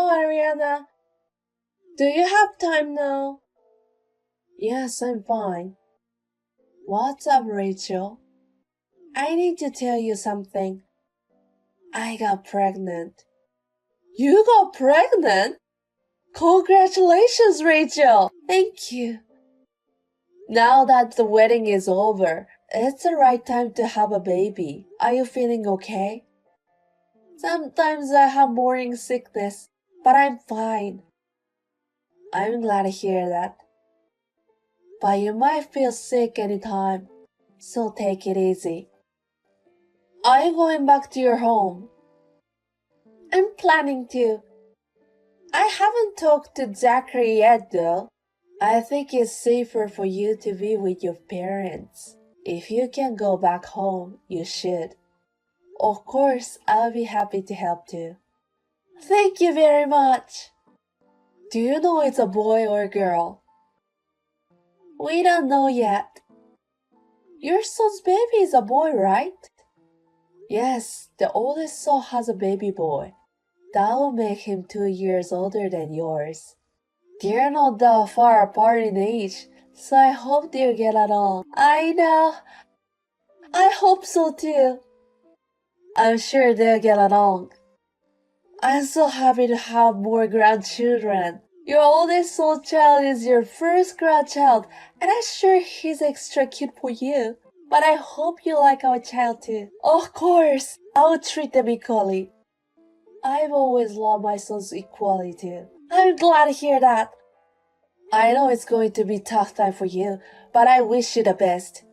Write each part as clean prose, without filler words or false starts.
Hello, Ariana. Do you have time now? Yes, I'm fine. What's up, Rachel? I need to tell you something. I got pregnant. You got pregnant? Congratulations, Rachel! Thank you. Now that the wedding is over, it's the right time to have a baby. Are you feeling okay? Sometimes I have morning sickness, but I'm fine. I'm glad to hear that. But you might feel sick anytime, so take it easy. Are you going back to your home? I'm planning to. I haven't talked to Zachary yet though. I think it's safer for you to be with your parents. If you can go back home, you should. Of course, I'll be happy to help too. Thank you very much. Do you know it's a boy or a girl? We don't know yet. Your son's baby is a boy, right? Yes, the oldest son has a baby boy. That will make him 2 years older than yours. They're not that far apart in age, so I hope they'll get along. I know. I hope so too. I'm sure they'll get along. I'm so happy to have more grandchildren. Your oldest son child is your first grandchild, and I'm sure he's extra cute for you. But I hope you like our child too. Of course, I will treat them equally. I've always loved my sons equally too. I'm glad to hear that. I know it's going to be a tough time for you, but I wish you the best.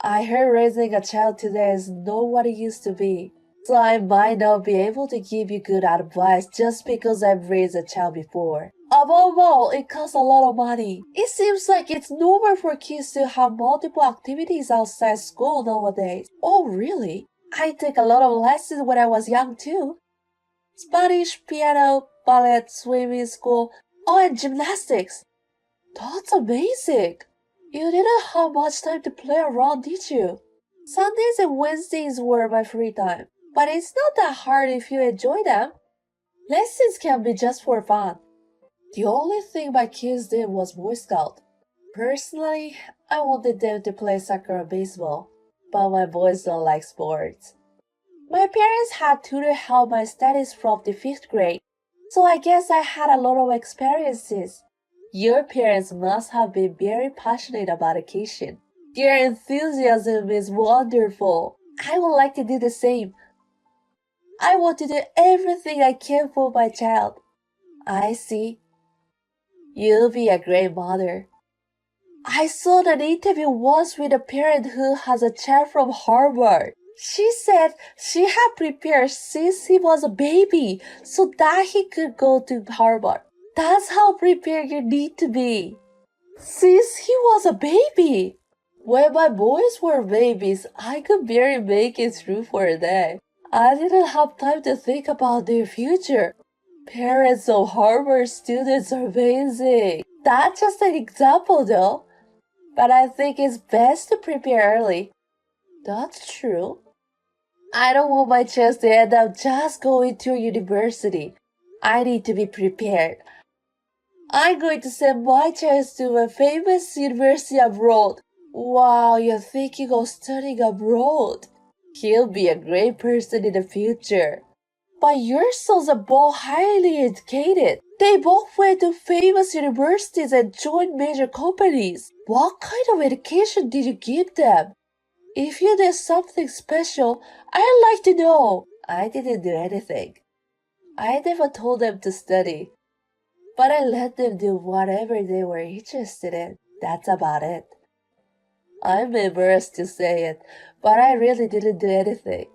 I heard raising a child today is not what it used to be, so I might not be able to give you good advice just because I've raised a child before. Above all, it costs a lot of money. It seems like it's normal for kids to have multiple activities outside school nowadays. Oh, really? I took a lot of lessons when I was young too. Spanish, piano, ballet, swimming school, and gymnastics. That's amazing. You didn't have much time to play around, did you? Sundays and Wednesdays were my free time, but it's not that hard if you enjoy them. Lessons can be just for fun. The only thing my kids did was Boy Scout. Personally, I wanted them to play soccer or baseball, but my boys don't like sports. My parents had tutor help my studies from the 5th grade, so I guess I had a lot of experiences. Your parents must have been very passionate about education. Their enthusiasm is wonderful. I would like to do the same. I want to do everything I can for my child. I see. You'll be a great mother. I saw an interview once with a parent who has a child from Harvard. She said she had prepared since he was a baby so that he could go to Harvard. That's how prepared you need to be. Since he was a baby. When my boys were babies, I could barely make it through for a day. I didn't have time to think about their future. Parents of Harvard students are amazing. That's just an example though. But I think it's best to prepare early. That's true. I don't want my chance to end up just going to university. I need to be prepared. I'm going to send my child to a famous university abroad. Wow, you're thinking of studying abroad. He'll be a great person in the future. But your sons are both highly educated. They both went to famous universities and joined major companies. What kind of education did you give them? If you did something special, I'd like to know. I didn't do anything. I never told them to study. But I let them do whatever they were interested in. That's about it. I'm embarrassed to say it, but I really didn't do anything.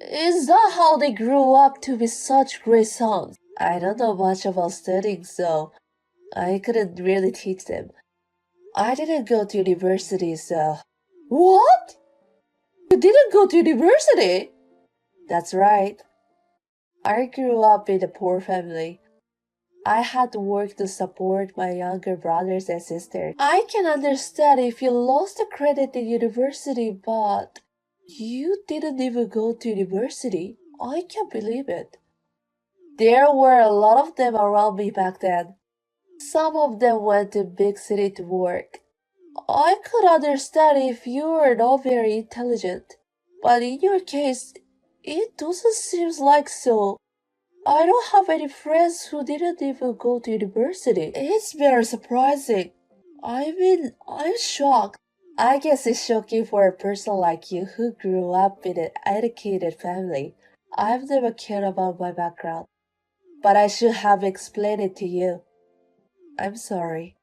Is that how they grew up to be such great sons? I don't know much about studying, so I couldn't really teach them. I didn't go to university, so... What? You didn't go to university? That's right. I grew up in a poor family. I had to work to support my younger brothers and sisters. I can understand if you lost the credit in university, but you didn't even go to university. I can't believe it. There were a lot of them around me back then. Some of them went to big city to work. I could understand if you were not very intelligent, but in your case, it doesn't seem like so. I don't have any friends who didn't even go to university. It's very surprising. I mean, I'm shocked. I guess it's shocking for a person like you who grew up in an educated family. I've never cared about my background, but I should have explained it to you. I'm sorry.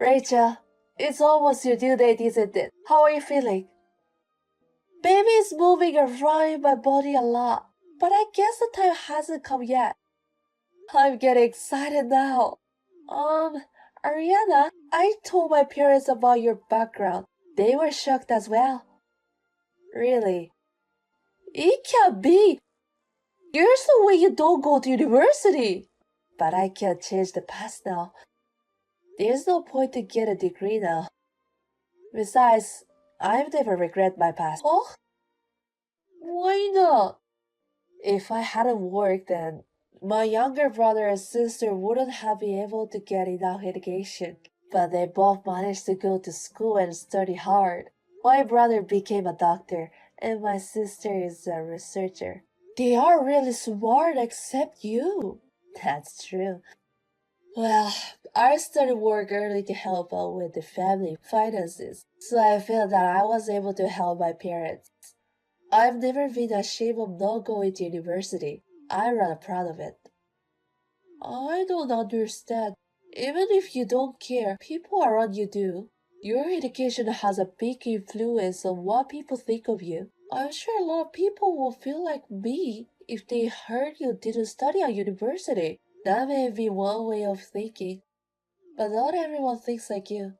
Rachel, it's almost your due date, isn't it? How are you feeling? Baby is moving around in my body a lot, but I guess the time hasn't come yet. I'm getting excited now. Ariana, I told my parents about your background. They were shocked as well. Really? It can't be. There's no way you don't go to university. But I can't change the past now. There's no point to get a degree now. Besides, I've never regret my past. Oh? Why not? If I hadn't worked then, my younger brother and sister wouldn't have been able to get enough education. But they both managed to go to school and study hard. My brother became a doctor, and my sister is a researcher. They are really smart except you. That's true. Well, I started work early to help out with the family finances, so I felt that I was able to help my parents. I've never been ashamed of not going to university. I'm rather proud of it. I don't understand. Even if you don't care, people around you do. Your education has a big influence on what people think of you. I'm sure a lot of people will feel like me if they heard you didn't study at university. That may be one way of thinking, but not everyone thinks like you.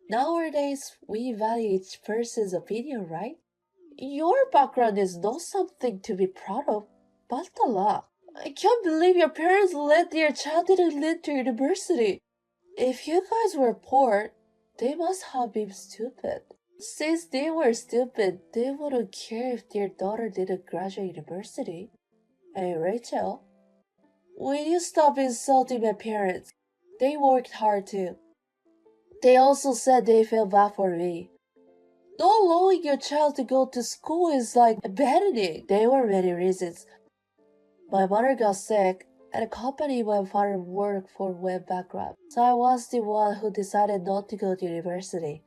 Nowadays, we value each person's opinion, right? Your background is not something to be proud of, but a lot. I can't believe your parents let their child didn't lead to university. If you guys were poor, they must have been stupid. Since they were stupid, they wouldn't care if their daughter didn't graduate university. Hey, Rachel, will you stop insulting my parents? They worked hard too. They also said they felt bad for me. Not allowing your child to go to school is like abandoning. There were many reasons. My mother got sick, and the company my father worked for went bankrupt. So I was the one who decided not to go to university.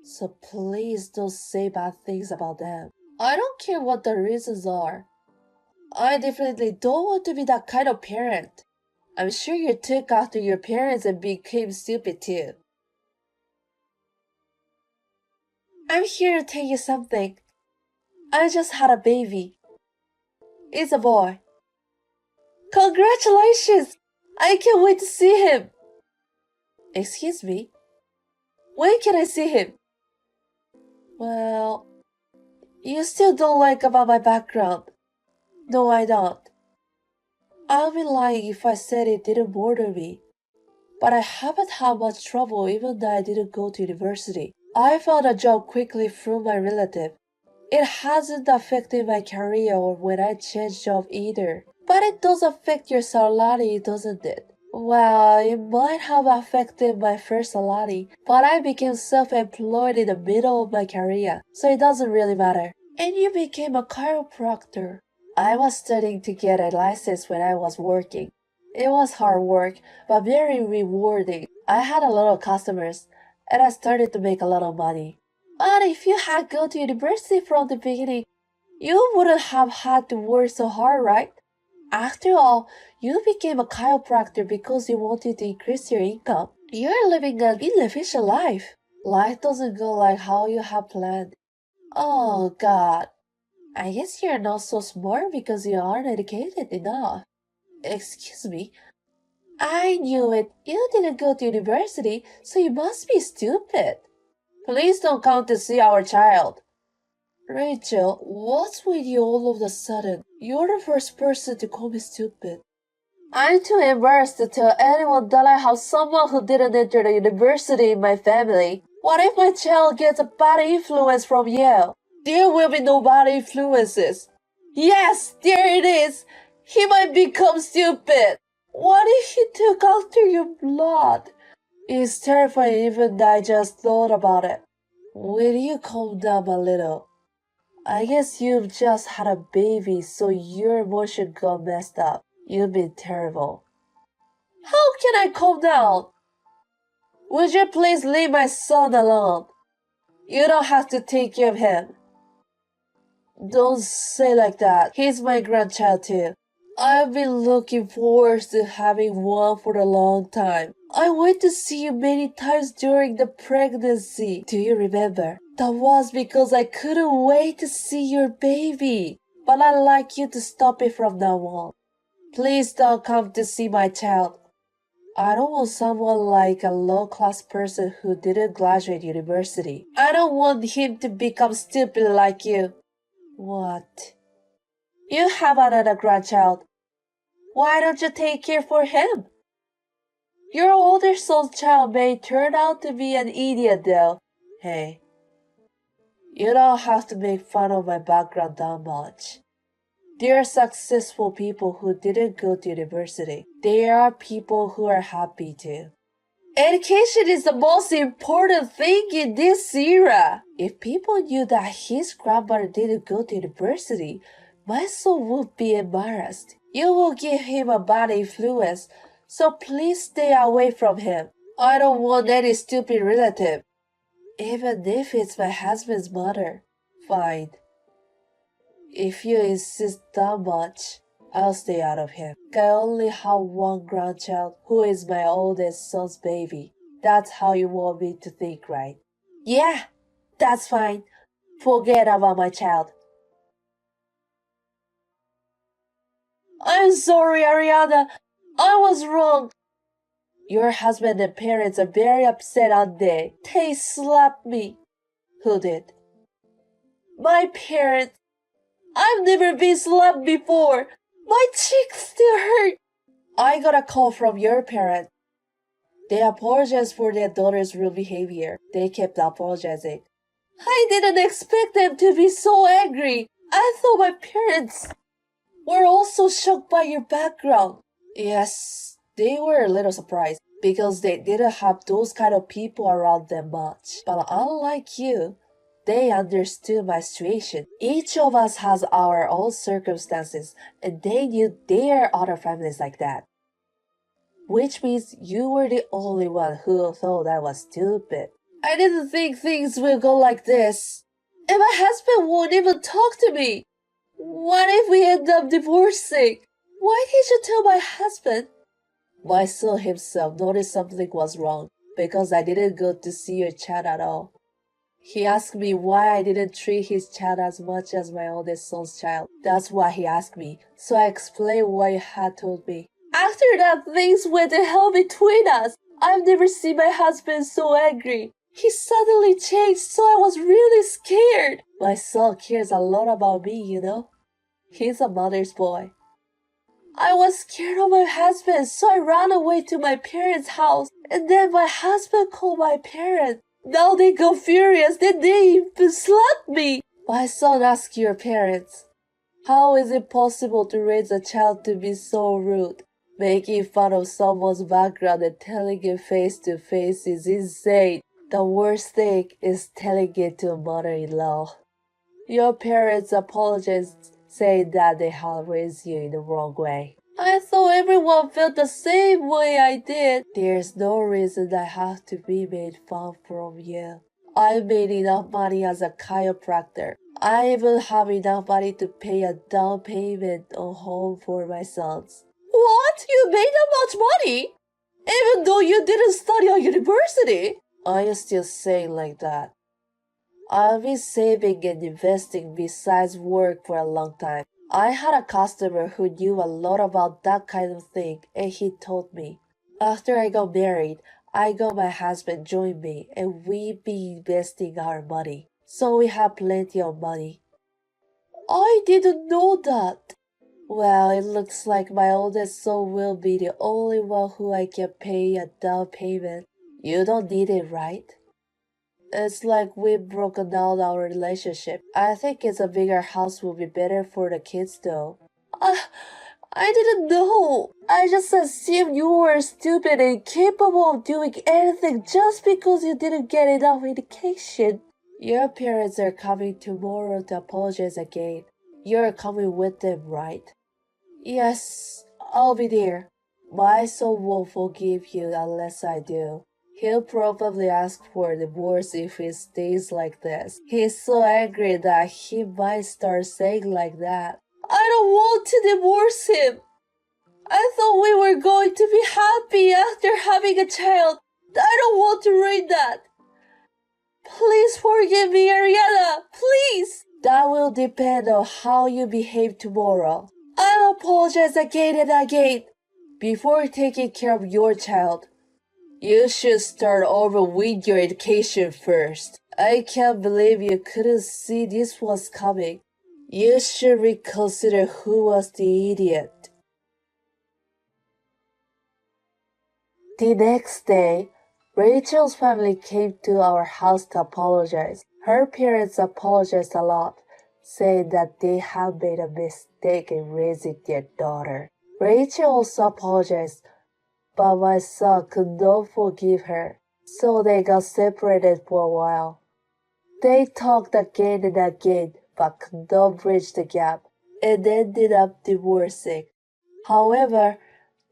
So please don't say bad things about them. I don't care what the reasons are. I definitely don't want to be that kind of parent. I'm sure you took after your parents and became stupid too. I'm here to tell you something. I just had a baby. It's a boy. Congratulations! I can't wait to see him. Excuse me? When can I see him? Well, you still don't like about my background. No, I don't. I'll be lying if I said it didn't bother me. But I haven't had much trouble even though I didn't go to university. I found a job quickly through my relative. It hasn't affected my career or when I changed job either. But it does affect your salary, doesn't it? Well, it might have affected my first salary, but I became self-employed in the middle of my career, so it doesn't really matter. And you became a chiropractor. I was studying to get a license when I was working. It was hard work, but very rewarding. I had a lot of customers, and I started to make a lot of money. But if you had gone to university from the beginning, you wouldn't have had to work so hard, right? After all, you became a chiropractor because you wanted to increase your income. You're living an inefficient life. Life doesn't go like how you have planned. Oh God, I guess you're not so smart because you aren't educated enough. Excuse me. I knew it. You didn't go to university, so you must be stupid. Please don't come to see our child. Rachel, what's with you all of a sudden? You're the first person to call me stupid. I'm too embarrassed to tell anyone that I have someone who didn't enter the university in my family. What if my child gets a bad influence from you? There will be no bad influences. Yes, there it is. He might become stupid. What if he took after your blood? It's terrifying even I just thought about it. Will you calm down a little? I guess you've just had a baby, so your emotion got messed up. You've been terrible. How can I calm down? Would you please leave my son alone? You don't have to take care of him. Don't say like that. He's my grandchild too. I've been looking forward to having one for a long time. I went to see you many times during the pregnancy. Do you remember? That was because I couldn't wait to see your baby. But I'd like you to stop it from now on. Please don't come to see my child. I don't want someone like a low-class person who didn't graduate university. I don't want him to become stupid like you. What? You have another grandchild. Why don't you take care for him? Your older son's child may turn out to be an idiot though. Hey, you don't have to make fun of my background that much. There are successful people who didn't go to university. There are people who are happy too. Education is the most important thing in this era. If people knew that his grandmother didn't go to university, my son would be embarrassed. You will give him a bad influence, so please stay away from him. I don't want any stupid relative. Even if it's my husband's mother. Fine. If you insist that much, I'll stay out of him. I only have one grandchild who is my oldest son's baby. That's how you want me to think, right? Yeah, that's fine. Forget about my child. I'm sorry, Ariana. I was wrong. Your husband and parents are very upset on day. They slapped me. Who did? My parents. I've never been slapped before. My cheeks still hurt. I got a call from your parents. They apologized for their daughter's rude behavior. They kept apologizing. I didn't expect them to be so angry. I thought my parents were also shocked by your background. Yes, they were a little surprised because they didn't have those kind of people around them much. But unlike you, they understood my situation. Each of us has our own circumstances, and they knew there are other families like that. Which means you were the only one who thought I was stupid. I didn't think things would go like this. And my husband won't even talk to me. What if we end up divorcing? Why did you tell my husband? My son himself noticed something was wrong because I didn't go to see your child at all. He asked me why I didn't treat his child as much as my oldest son's child. That's why he asked me, so I explained what you had told me. After that, things went to hell between us. I've never seen my husband so angry. He suddenly changed, so I was really scared. My son cares a lot about me, you know. He's a mother's boy. I was scared of my husband, so I ran away to my parents' house. And then my husband called my parents. Now they got furious, then they even slapped me. My son asked your parents, how is it possible to raise a child to be so rude? Making fun of someone's background and telling it face to face is insane. The worst thing is telling it to a mother-in-law. Your parents apologized, saying that they had raised you in the wrong way. I thought everyone felt the same way I did. There's no reason I have to be made fun from you. I made enough money as a chiropractor. I even have enough money to pay a down payment on home for my sons. What? You made that much money? Even though you didn't study at university? Are you still saying like that? I've been saving and investing besides work for a long time. I had a customer who knew a lot about that kind of thing, and he told me. After I got married, I got my husband join me, and we've been investing our money. So we have plenty of money. I didn't know that. Well, it looks like my oldest son will be the only one who I can pay a down payment. You don't need it, right? It's like we've broken down our relationship. I think it's a bigger house will be better for the kids though. I didn't know. I just assumed you were stupid and incapable of doing anything just because you didn't get enough education. Your parents are coming tomorrow to apologize again. You're coming with them, right? Yes, I'll be there. My son won't forgive you unless I do. He'll probably ask for a divorce if it stays like this. He's so angry that he might start saying like that. I don't want to divorce him. I thought we were going to be happy after having a child. I don't want to ruin that. Please forgive me, Ariana. Please. That will depend on how you behave tomorrow. I'll apologize again and again before taking care of your child. You should start over with your education first. I can't believe you couldn't see this was coming. You should reconsider who was the idiot. The next day, Rachel's family came to our house to apologize. Her parents apologized a lot, saying that they had made a mistake in raising their daughter. Rachel also apologized, but my son could not forgive her, so they got separated for a while. They talked again and again, but could not bridge the gap, and ended up divorcing. However,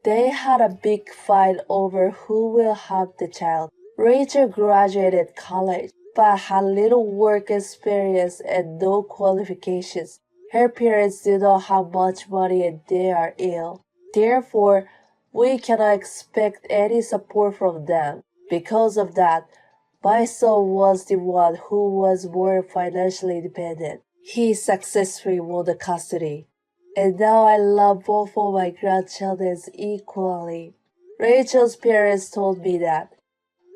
they had a big fight over who will have the child. Rachel graduated college, but had little work experience and no qualifications. Her parents do not have much money and they are ill. Therefore, we cannot expect any support from them. Because of that, my son was the one who was more financially independent. He successfully won the custody. And now I love both of my grandchildren equally. Rachel's parents told me that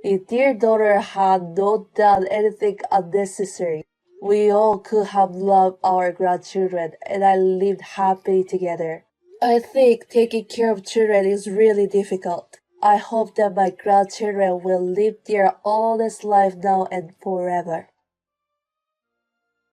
if their daughter had not done anything unnecessary, we all could have loved our grandchildren and I lived happily together. I think taking care of children is really difficult. I hope that my grandchildren will live their honest life now and forever.